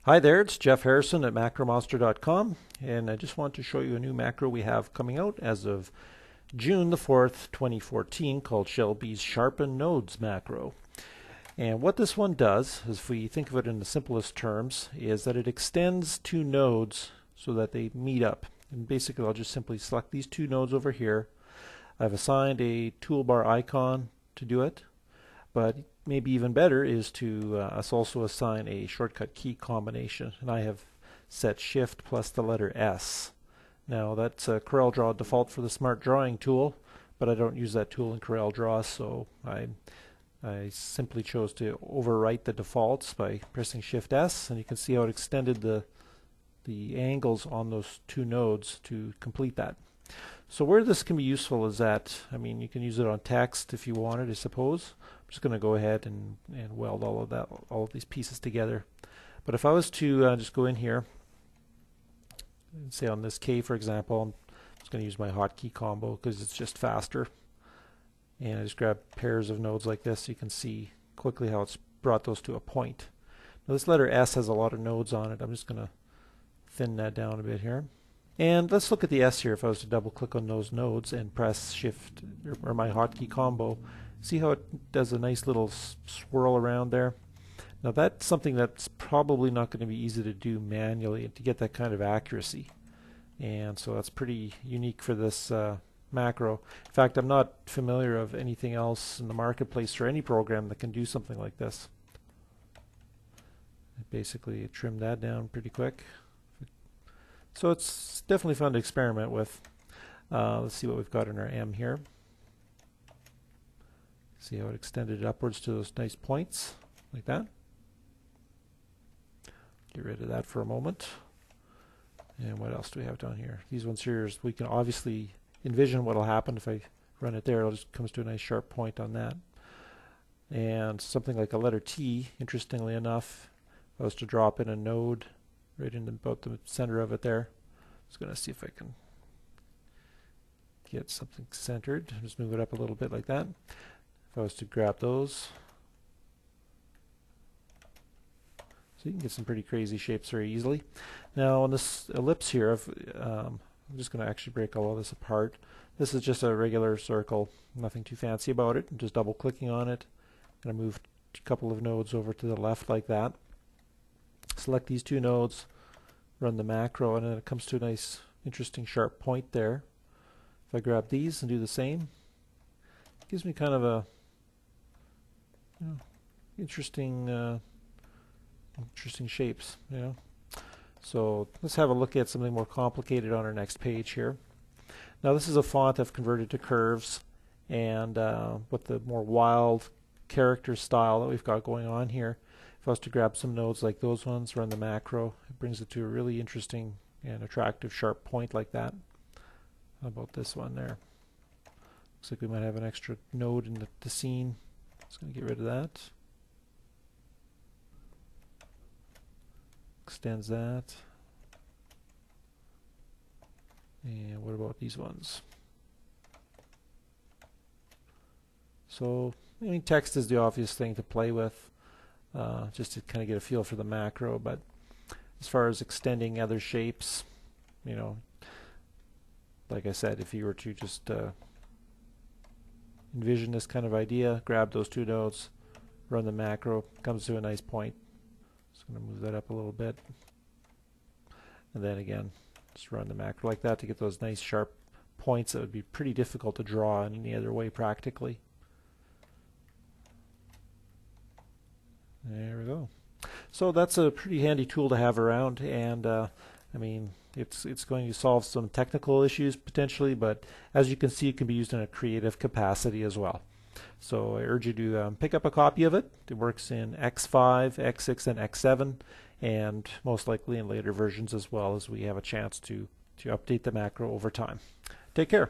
Hi there, it's Jeff Harrison at macromonster.com, and I just want to show you a new macro we have coming out as of June the 4th, 2014, called Shelby's Sharpen Nodes macro. And what this one does, is if we think of it in the simplest terms, is that it extends two nodes so that they meet up. And basically I'll just simply select these two nodes over here. I've assigned a toolbar icon to do it, but maybe even better is to us also assign a shortcut key combination, and I have set Shift plus the letter S. Now that's a CorelDRAW default for the Smart Drawing tool, but I don't use that tool in CorelDRAW, so I simply chose to overwrite the defaults by pressing Shift S, and you can see how it extended the angles on those two nodes to complete that. So where this can be useful is that, you can use it on text if you wanted, I suppose. I'm just going to go ahead and weld all of these pieces together. But if I was to just go in here, and say on this K, for example, I'm just going to use my hotkey combo because it's just faster. And I just grab pairs of nodes like this so you can see quickly how it's brought those to a point. Now this letter S has a lot of nodes on it. I'm just going to thin that down a bit here. And let's look at the S here. If I was to double click on those nodes and press Shift or my hotkey combo, see how it does a nice little swirl around there? Now that's something that's probably not going to be easy to do manually to get that kind of accuracy. And so that's pretty unique for this macro. In fact, I'm not familiar of anything else in the marketplace for any program that can do something like this. I basically trim that down pretty quick. So it's definitely fun to experiment with. Let's see what we've got in our M here. See how it extended upwards to those nice points, like that. Get rid of that for a moment. And what else do we have down here? These ones here, we can obviously envision what will happen if I run it there. It just comes to a nice sharp point on that. And something like a letter T, interestingly enough, if I was to drop in a node right in about the center of it there. Just going to see if I can get something centered. Just move it up a little bit like that. If I was to grab those, so you can get some pretty crazy shapes very easily. Now on this ellipse here, I'm just going to actually break all of this apart. This is just a regular circle, nothing too fancy about it. I'm just double clicking on it. I'm going to move a couple of nodes over to the left like that. Select these two nodes, run the macro, and then it comes to a nice interesting sharp point there. If I grab these and do the same, it gives me kind of a interesting shapes, So let's have a look at something more complicated on our next page here. Now this is a font I've converted to curves, and with the more wild character style that we've got going on here, if I was to grab some nodes like those ones, run the macro, it brings it to a really interesting and attractive sharp point like that. How about this one there? Looks like we might have an extra node in the scene. Just going to get rid of that. Extends that. And what about these ones? So, text is the obvious thing to play with, just to kind of get a feel for the macro, but as far as extending other shapes, like I said, if you were to just envision this kind of idea, grab those two nodes, run the macro, comes to a nice point. Just going to move that up a little bit. And then again, just run the macro like that to get those nice sharp points that would be pretty difficult to draw in any other way practically. There we go. So that's a pretty handy tool to have around, and it's going to solve some technical issues potentially, but as you can see, it can be used in a creative capacity as well. So I urge you to pick up a copy of it. It works in X5, X6, and X7, and most likely in later versions as well, as we have a chance to update the macro over time. Take care.